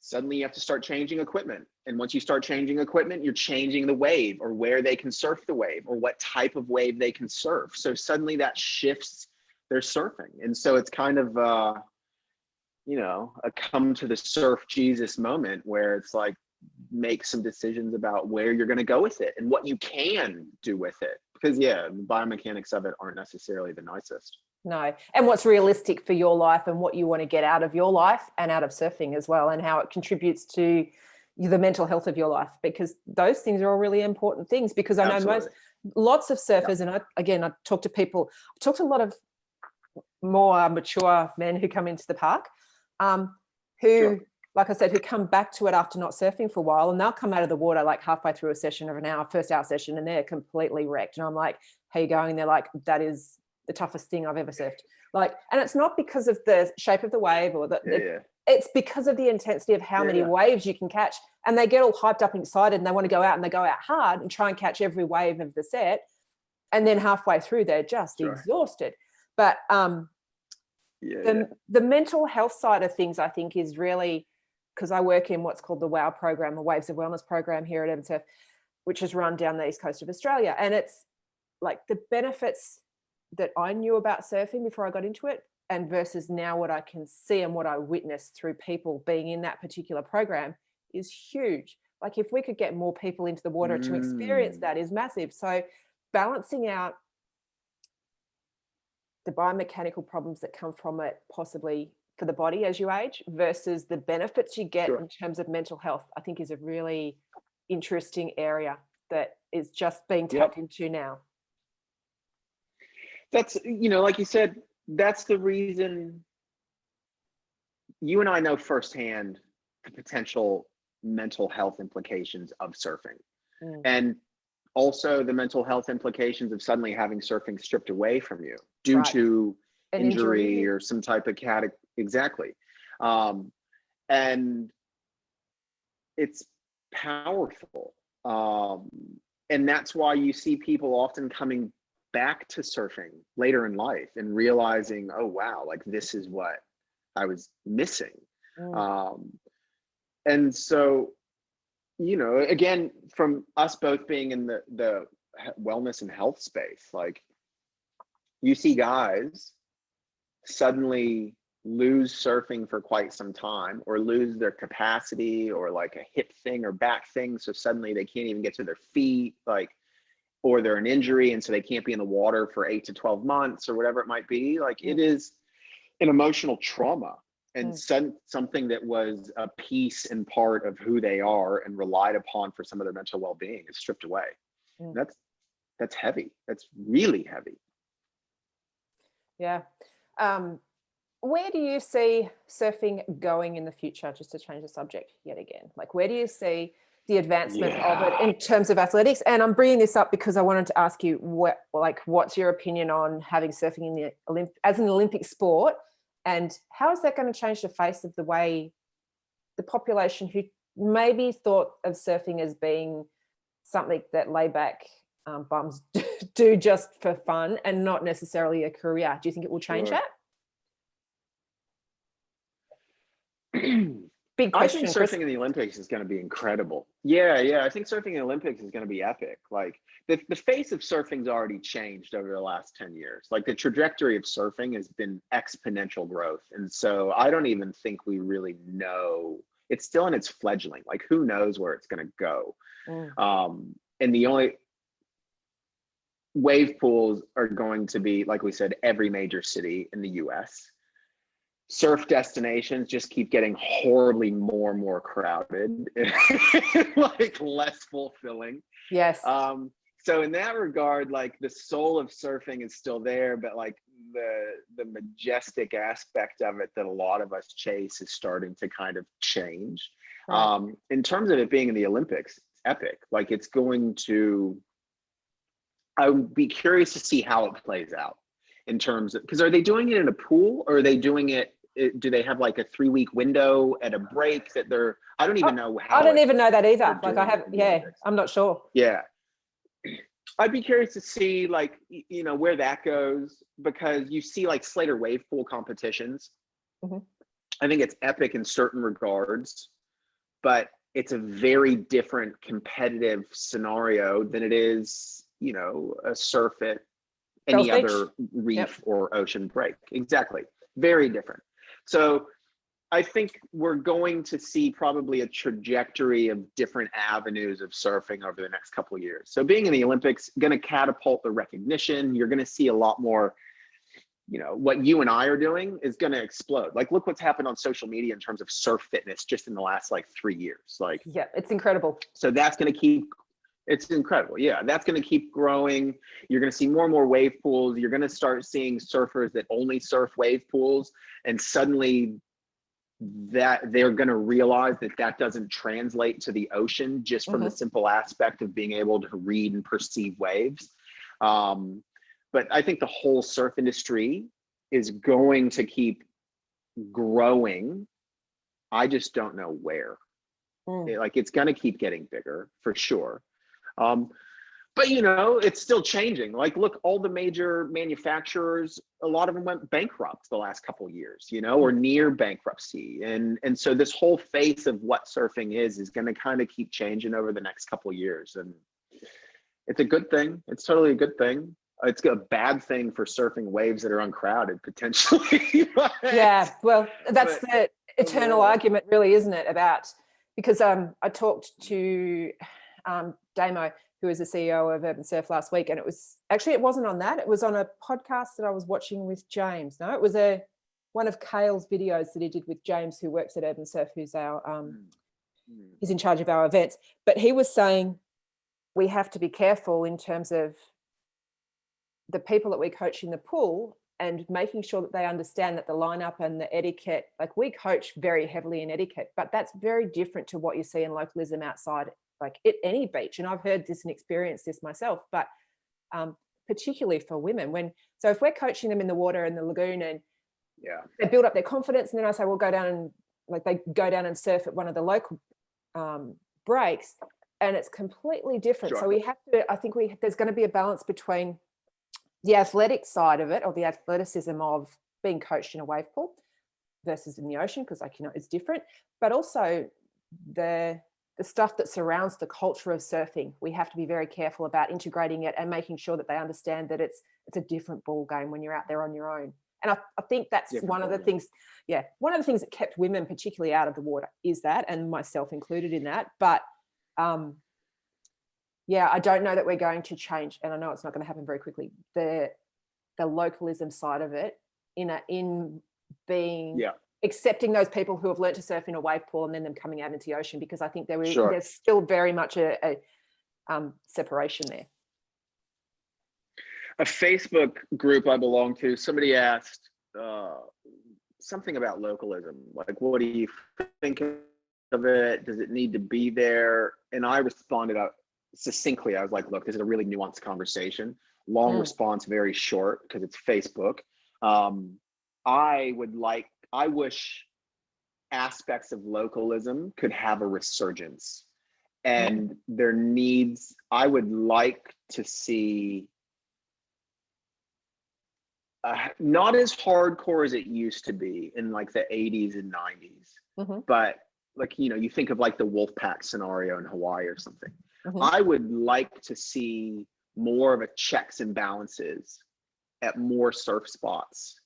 suddenly you have to start changing equipment. And once you start changing equipment, you're changing the wave, or where they can surf the wave, or what type of wave they can surf. So suddenly that shifts their surfing. And so it's kind of, a come to the surf Jesus moment, where it's like, make some decisions about where you're going to go with it and what you can do with it. Because the biomechanics of it aren't necessarily the nicest. No. And what's realistic for your life, and what you want to get out of your life and out of surfing as well, and how it contributes to the mental health of your life, because those things are all really important things. Because I know lots of surfers, and I talk to a lot of more mature men who come into the park, who, like I said, who come back to it after not surfing for a while, and they'll come out of the water like halfway through a session of an hour, first hour session, and they're completely wrecked. And I'm like, how you going? And they're like, that is the toughest thing I've ever surfed. Like, and it's not because of the shape of the wave, or it's because of the intensity of how many waves you can catch. And they get all hyped up and excited, and they want to go out, and they go out hard and try and catch every wave of the set. And then halfway through, they're just exhausted. But the mental health side of things, I think, is really, because I work in what's called the WOW program, the Waves of Wellness program here at MSF, which is run down the east coast of Australia. And it's like the benefits that I knew about surfing before I got into it, and versus now what I can see and what I witnessed through people being in that particular program, is huge. Like, if we could get more people into the water to experience that, is massive. So balancing out the biomechanical problems that come from it, possibly for the body as you age, versus the benefits you get in terms of mental health, I think is a really interesting area that is just being tapped into now. That's, like you said, that's the reason you and I know firsthand the potential mental health implications of surfing. And also the mental health implications of suddenly having surfing stripped away from you due to an injury or some type of exactly. And it's powerful. And that's why you see people often coming back to surfing later in life and realizing, oh, wow, like this is what I was missing. And so, again, from us both being in the wellness and health space, like, you see guys suddenly lose surfing for quite some time, or lose their capacity, or like a hip thing or back thing, so suddenly they can't even get to their feet, like, or they're an injury and so they can't be in the water for 8 to 12 months or whatever it might be. Like, it is an emotional trauma, and something that was a piece and part of who they are and relied upon for some of their mental well-being is stripped away. That's heavy. That's really heavy. Yeah. Where do you see surfing going in the future, just to change the subject yet again? Like, where do you see the advancement of it in terms of athletics? And I'm bringing this up because I wanted to ask you what's your opinion on having surfing in the as an Olympic sport, and how is that going to change the face of the way the population who maybe thought of surfing as being something that layback bums do just for fun and not necessarily a career? Do you think it will change that? Big question. I think surfing Cris. in the Olympics is going to be incredible. Yeah. I think surfing in the Olympics is going to be epic. Like, the face of surfing's already changed over the last 10 years. Like, the trajectory of surfing has been exponential growth. And so I don't even think we really know. It's still in its fledgling. Like, who knows where it's going to go? And the only wave pools are going to be, like we said, every major city in the US. Surf destinations just keep getting horribly more and more crowded, like less fulfilling. Yes. So in that regard, like, the soul of surfing is still there, but like the majestic aspect of it that a lot of us chase is starting to kind of change. Right. In terms of it being in the Olympics, it's epic. Like, it's going to, I would be curious to see how it plays out in terms of, because are they doing it in a pool, or are they doing it, do they have like a 3-week window at a break that they're, I don't even know how. I don't even know that either. Like, I have, I'm not sure. Yeah. I'd be curious to see, like, you know, where that goes, because you see like Slater wave pool competitions. I think it's epic in certain regards, but it's a very different competitive scenario than it is, you know, a surf at any other reef or ocean break. Exactly. Very different. So I think we're going to see probably a trajectory of different avenues of surfing over the next couple of years. So being in the Olympics, going to catapult the recognition. You're going to see a lot more, you know, what you and I are doing is going to explode. Like, look what's happened on social media in terms of surf fitness just in the last like 3 years. Like, yeah, it's incredible. So that's going to keep, it's incredible. Yeah, that's going to keep growing. You're going to see more and more wave pools. You're going to start seeing surfers that only surf wave pools, and suddenly that they're going to realize that that doesn't translate to the ocean just from the simple aspect of being able to read and perceive waves. But I think the whole surf industry is going to keep growing. I just don't know where. Like, it's going to keep getting bigger for sure. But, you know, it's still changing. Like, look, all the major manufacturers, a lot of them went bankrupt the last couple of years, you know, or near bankruptcy. And so this whole face of what surfing is going to kind of keep changing over the next couple of years. And it's a good thing. It's totally a good thing. It's a bad thing for surfing waves that are uncrowded, potentially. Yeah, well, that's the eternal argument, really, isn't it? About, because I talked to Damo, who is the CEO of Urban Surf, last week, and it wasn't on that. It was on a podcast that I was watching with James. No, it was one of Cale's videos that he did with James, who works at Urban Surf, who's our he's in charge of our events. But he was saying we have to be careful in terms of the people that we coach in the pool, and making sure that they understand that the lineup and the etiquette, like, we coach very heavily in etiquette, but that's very different to what you see in localism outside, like at any beach. And I've heard this and experienced this myself, but particularly for women, so if we're coaching them in the water in the lagoon and they build up their confidence, and then I say, well, go down and, like, they go down and surf at one of the local breaks, and it's completely different. Sure. So we have to, I think there's going to be a balance between the athletic side of it, or the athleticism of being coached in a wave pool versus in the ocean, because, like, you know, it's different, but also the stuff that surrounds the culture of surfing. We have to be very careful about integrating it and making sure that they understand that it's a different ball game when you're out there on your own. And I think that's one of the things, one of the things that kept women particularly out of the water is that, and myself included in that. But I don't know that we're going to change, and I know it's not going to happen very quickly, the localism side of it in being accepting those people who have learnt to surf in a wave pool and then them coming out into the ocean, because I think there's still very much a separation there. A Facebook group I belong to, somebody asked something about localism. Like, what do you think of it? Does it need to be there? And I responded succinctly. I was like, look, this is a really nuanced conversation. Long response, very short, because it's Facebook. I wish aspects of localism could have a resurgence, and I would like to see not as hardcore as it used to be in like the 80s and 90s, but like, you think of like the Wolfpack scenario in Hawaii or something. I would like to see more of a checks and balances at more surf spots.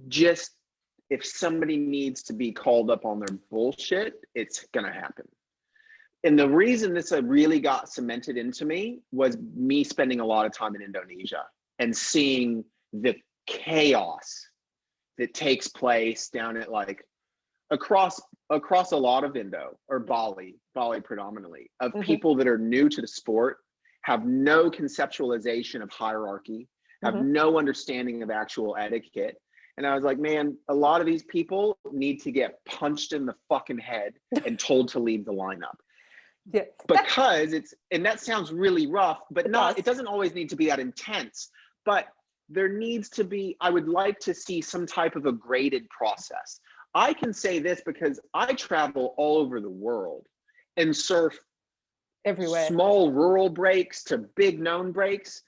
Just if somebody needs to be called up on their bullshit, it's gonna happen. And the reason this really got cemented into me was me spending a lot of time in Indonesia and seeing the chaos that takes place down at like across a lot of Indo, or Bali predominantly, of people that are new to the sport, have no conceptualization of hierarchy, have no understanding of actual etiquette. And I was like, man, a lot of these people need to get punched in the fucking head and told to leave the lineup. Yeah, because and that sounds really rough, but it doesn't always need to be that intense. But there needs to be, I would like to see some type of a graded process. I can say this because I travel all over the world and surf everywhere, small rural breaks to big known breaks.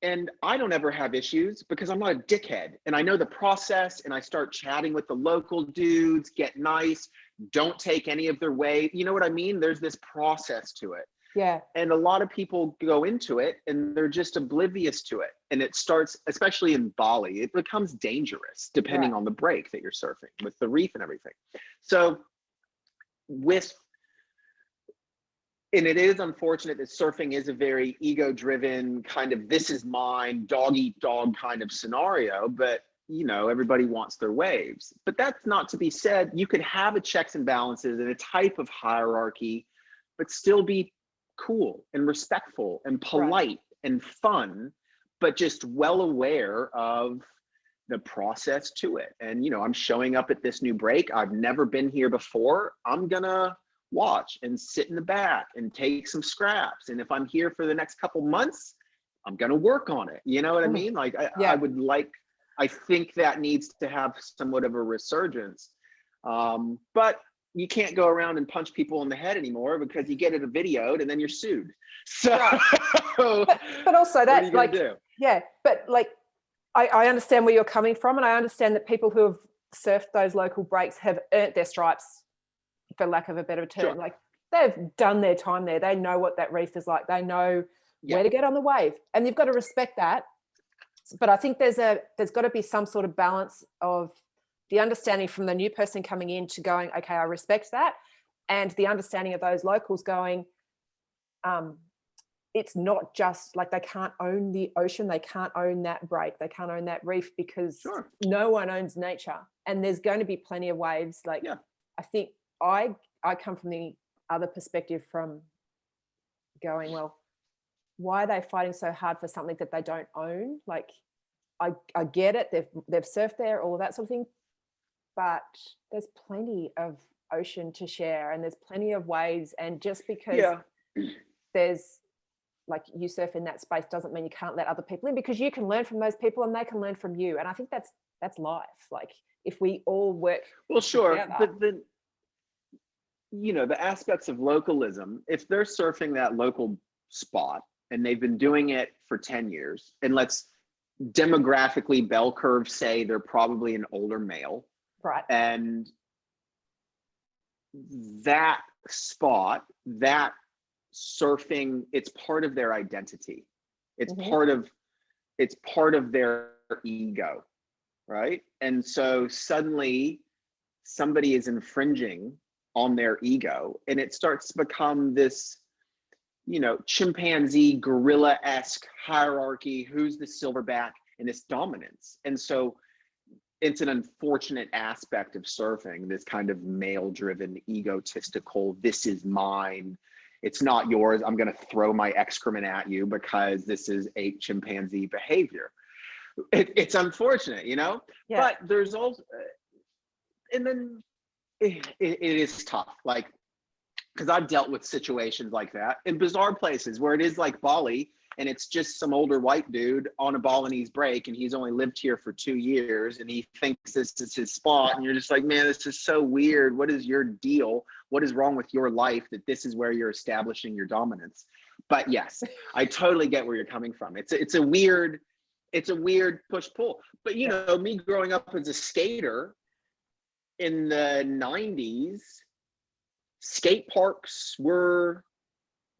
And I don't ever have issues because I'm not a dickhead, and I know the process, and I start chatting with the local dudes, get nice, don't take any of their way. You know what I mean? There's this process to it. Yeah. And a lot of people go into it and they're just oblivious to it. And it starts, especially in Bali, it becomes dangerous depending on the break that you're surfing with the reef and everything. So and it is unfortunate that surfing is a very ego-driven kind of, this is mine, dog eat dog kind of scenario, but everybody wants their waves. But that's not to be said. You could have a checks and balances and a type of hierarchy, but still be cool and respectful and polite and fun, but just well aware of the process to it. And, I'm showing up at this new break. I've never been here before. I'm gonna watch and sit in the back and take some scraps. And if I'm here for the next couple months, I'm gonna work on it. You know what I mean? Like I think that needs to have somewhat of a resurgence. But you can't go around and punch people in the head anymore because you get it videoed and then you're sued. So, but also that, I understand where you're coming from, and I understand that people who have surfed those local breaks have earned their stripes, for lack of a better term. Sure. Like, they've done their time there. They know what that reef is like. They know where to get on the wave, and you've got to respect that. But I think there's got to be some sort of balance of the understanding from the new person coming in to going, okay, I respect that, and the understanding of those locals going, it's not just like they can't own the ocean, they can't own that break, they can't own that reef, because no one owns nature, and there's going to be plenty of waves. Like, I think I come from the other perspective, from going, well, why are they fighting so hard for something that they don't own? Like, I get it, they've surfed there, all of that sort of thing, but there's plenty of ocean to share, and there's plenty of waves, and just because there's, like, you surf in that space doesn't mean you can't let other people in, because you can learn from those people and they can learn from you. And I think that's life. Like, if we all work together. But the the aspects of localism, if they're surfing that local spot and they've been doing it for 10 years, and let's demographically bell curve say they're probably an older male, right? And that spot, that surfing, it's part of their identity. It's part of their ego, right? And so suddenly somebody is infringing on their ego, and it starts to become this, chimpanzee gorilla-esque hierarchy, who's the silverback, and this dominance. And so it's an unfortunate aspect of surfing, this kind of male-driven, egotistical, this is mine, it's not yours, I'm going to throw my excrement at you because this is ape chimpanzee behavior. It's unfortunate, Yeah. but there's also, and then it is tough, like, because I've dealt with situations like that in bizarre places where it is like Bali, and it's just some older white dude on a Balinese break, and he's only lived here for 2 years, and he thinks this is his spot, and you're just like, man, this is so weird. What is your deal? What is wrong with your life that this is where you're establishing your dominance? But yes, I totally get where you're coming from. It's a weird push-pull. But me growing up as a skater in the 90s, skate parks were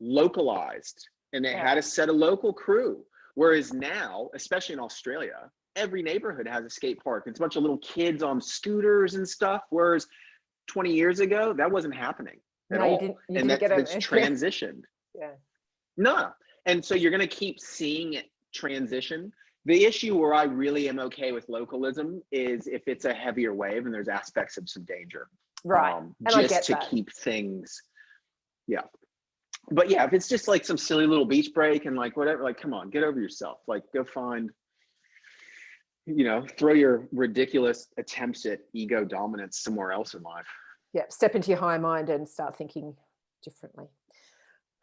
localized, and they had a set of local crew. Whereas now, especially in Australia, every neighborhood has a skate park. It's a bunch of little kids on scooters and stuff. Whereas 20 years ago, that wasn't happening at all. You didn't get it's transitioned. Yeah. No. And so you're going to keep seeing it transition. The issue where I really am okay with localism is if it's a heavier wave and there's aspects of some danger. Right. And just I get to that. keep things. Yeah. But yeah, if it's just like some silly little beach break and like whatever, like, come on, get over yourself. Like, go find, throw your ridiculous attempts at ego dominance somewhere else in life. Yeah. Step into your higher mind and start thinking differently.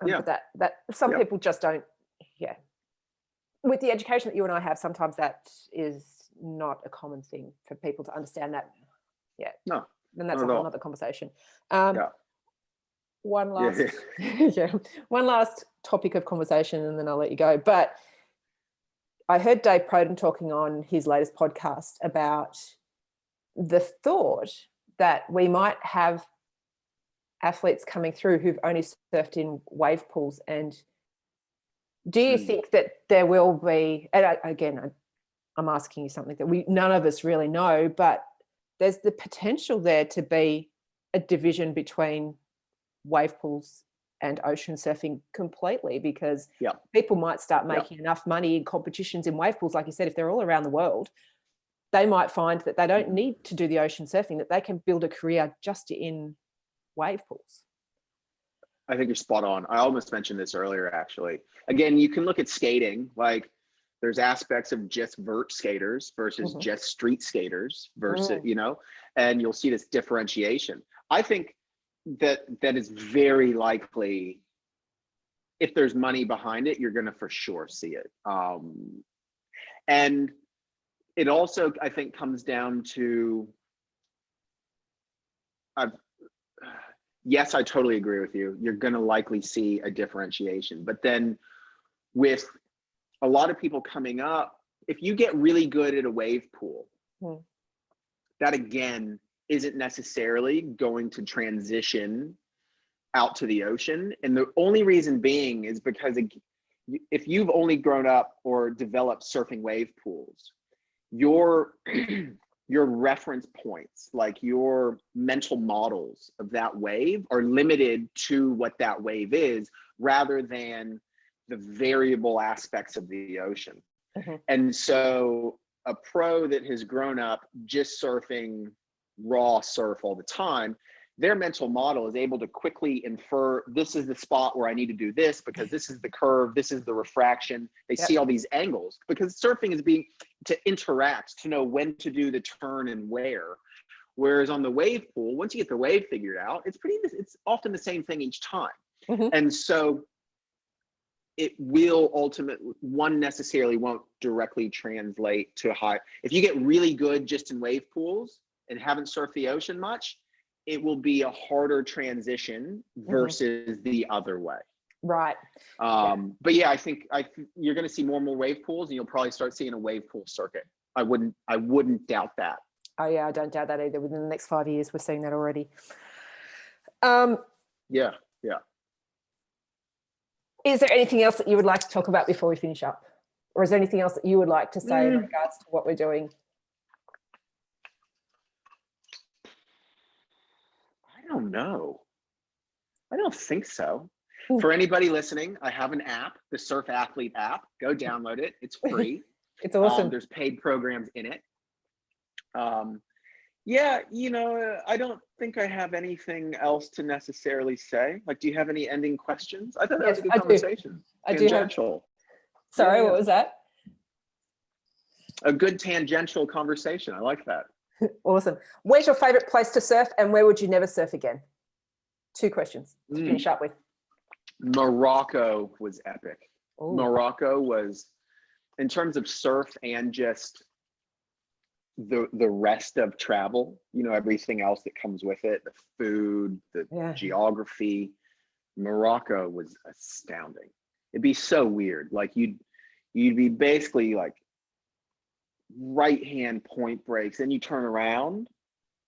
But that some people just don't. Yeah. With the education that you and I have, sometimes that is not a common thing for people to understand that. Yeah. No. And that's a whole other conversation. One last topic of conversation, and then I'll let you go. But I heard Dave Proden talking on his latest podcast about the thought that we might have athletes coming through who've only surfed in wave pools. And do you think that there will be, and again, I'm asking you something that none of us really know, but there's the potential there to be a division between wave pools and ocean surfing completely, because people might start making enough money in competitions in wave pools, like you said, if they're all around the world, they might find that they don't need to do the ocean surfing, that they can build a career just in wave pools. I think you're spot on. I almost mentioned this earlier, actually. Again, you can look at skating, like there's aspects of just vert skaters versus just street skaters versus, and you'll see this differentiation. I think that is very likely, if there's money behind it, you're going to for sure see it. And it also, I think, comes down to, yes, I totally agree with you. You're going to likely see a differentiation. But then with a lot of people coming up, if you get really good at a wave pool, that again isn't necessarily going to transition out to the ocean. And the only reason being is because if you've only grown up or developed surfing wave pools, your reference points, like your mental models of that wave, are limited to what that wave is rather than the variable aspects of the ocean. And so a pro that has grown up just surfing raw surf all the time, their mental model is able to quickly infer, this is the spot where I need to do this because this is the curve, this is the refraction. They see all these angles because surfing is being to interact, to know when to do the turn and where. Whereas on the wave pool, once you get the wave figured out, it's often the same thing each time. And so it will ultimately, one necessarily won't directly translate to high. If you get really good just in wave pools and haven't surfed the ocean much, it will be a harder transition versus the other way. Right. But yeah, I think you're going to see more and more wave pools, and you'll probably start seeing a wave pool circuit. I wouldn't doubt that. Oh yeah, I don't doubt that either. Within the next 5 years, we're seeing that already. Yeah. Is there anything else that you would like to talk about before we finish up? Or is there anything else that you would like to say in Mm. regards to what we're doing? I don't know. I don't think so. Mm. For anybody listening, I have an app, the Surf Athlete app. Go download it. It's free. It's awesome. There's paid programs in it. Yeah, I don't think I have anything else to necessarily say. Like, do you have any ending questions? I thought that was a good conversation. I do have. Tangential. Sorry, Yeah. what was that? A good tangential conversation. I like that. Awesome. Where's your favorite place to surf, and where would you never surf again? 2 questions to finish up with. Morocco was epic. Ooh. Morocco was, in terms of surf and just the rest of travel, everything else that comes with it, the food, the geography. Morocco was astounding. It'd be so weird. Like you'd be basically like right hand point breaks, and you turn around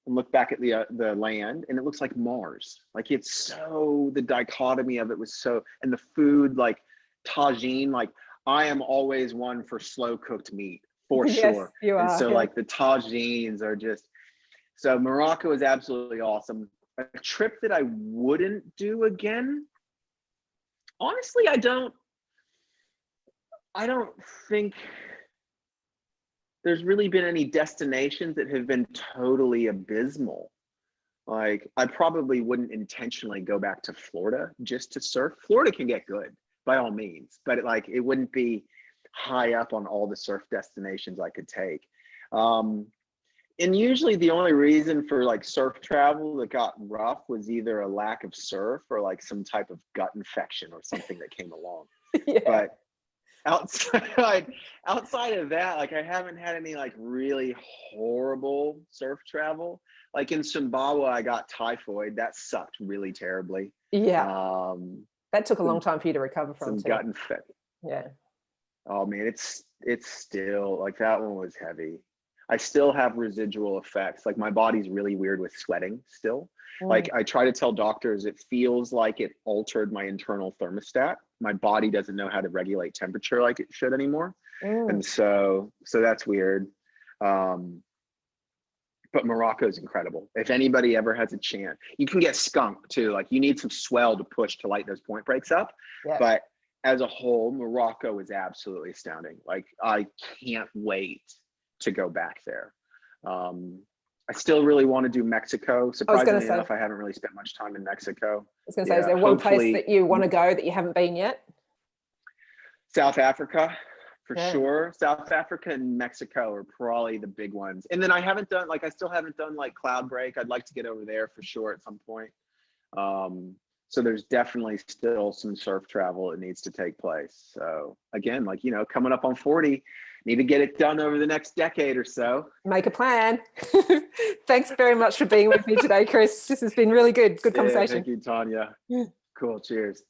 and look back at the land, and it looks like Mars. Like the dichotomy of it was so, and the food, like tagine, like I am always one for slow cooked meat for sure. You and are. so like the tagines are just, so Morocco is absolutely awesome. A trip that I wouldn't do again, honestly, I don't think there's really been any destinations that have been totally abysmal. Like I probably wouldn't intentionally go back to Florida just to surf. Florida can get good by all means, but it wouldn't be high up on all the surf destinations I could take. And usually the only reason for like surf travel that got rough was either a lack of surf or like some type of gut infection or something that came along. Yeah. But outside of that, like I haven't had any like really horrible surf travel. Like in Sumbawa, I got typhoid. That sucked really terribly. Yeah. That took a long time for you to recover from. Some gut infection. Yeah. Oh man, it's still like, that one was heavy. I still have residual effects. Like my body's really weird with sweating still. Like I try to tell doctors, it feels like it altered my internal thermostat. My body doesn't know how to regulate temperature like it should anymore. And so that's weird. But Morocco is incredible. If anybody ever has a chance, you can get skunked too. Like you need some swell to push to light those point breaks up. Yeah. But as a whole, Morocco is absolutely astounding. Like I can't wait to go back there. I still really want to do Mexico. Surprisingly enough, I haven't really spent much time in Mexico. I was going to say, is there one place that you want to go that you haven't been yet? South Africa, for sure. South Africa and Mexico are probably the big ones. And then I still haven't done like Cloud Break. I'd like to get over there for sure at some point. So there's definitely still some surf travel that needs to take place. So again, like, coming up on 40, need to get it done over the next decade or so. Make a plan. Thanks very much for being with me today, Cris. This has been really good. Good conversation. Thank you, Tanya. Cool. Cheers.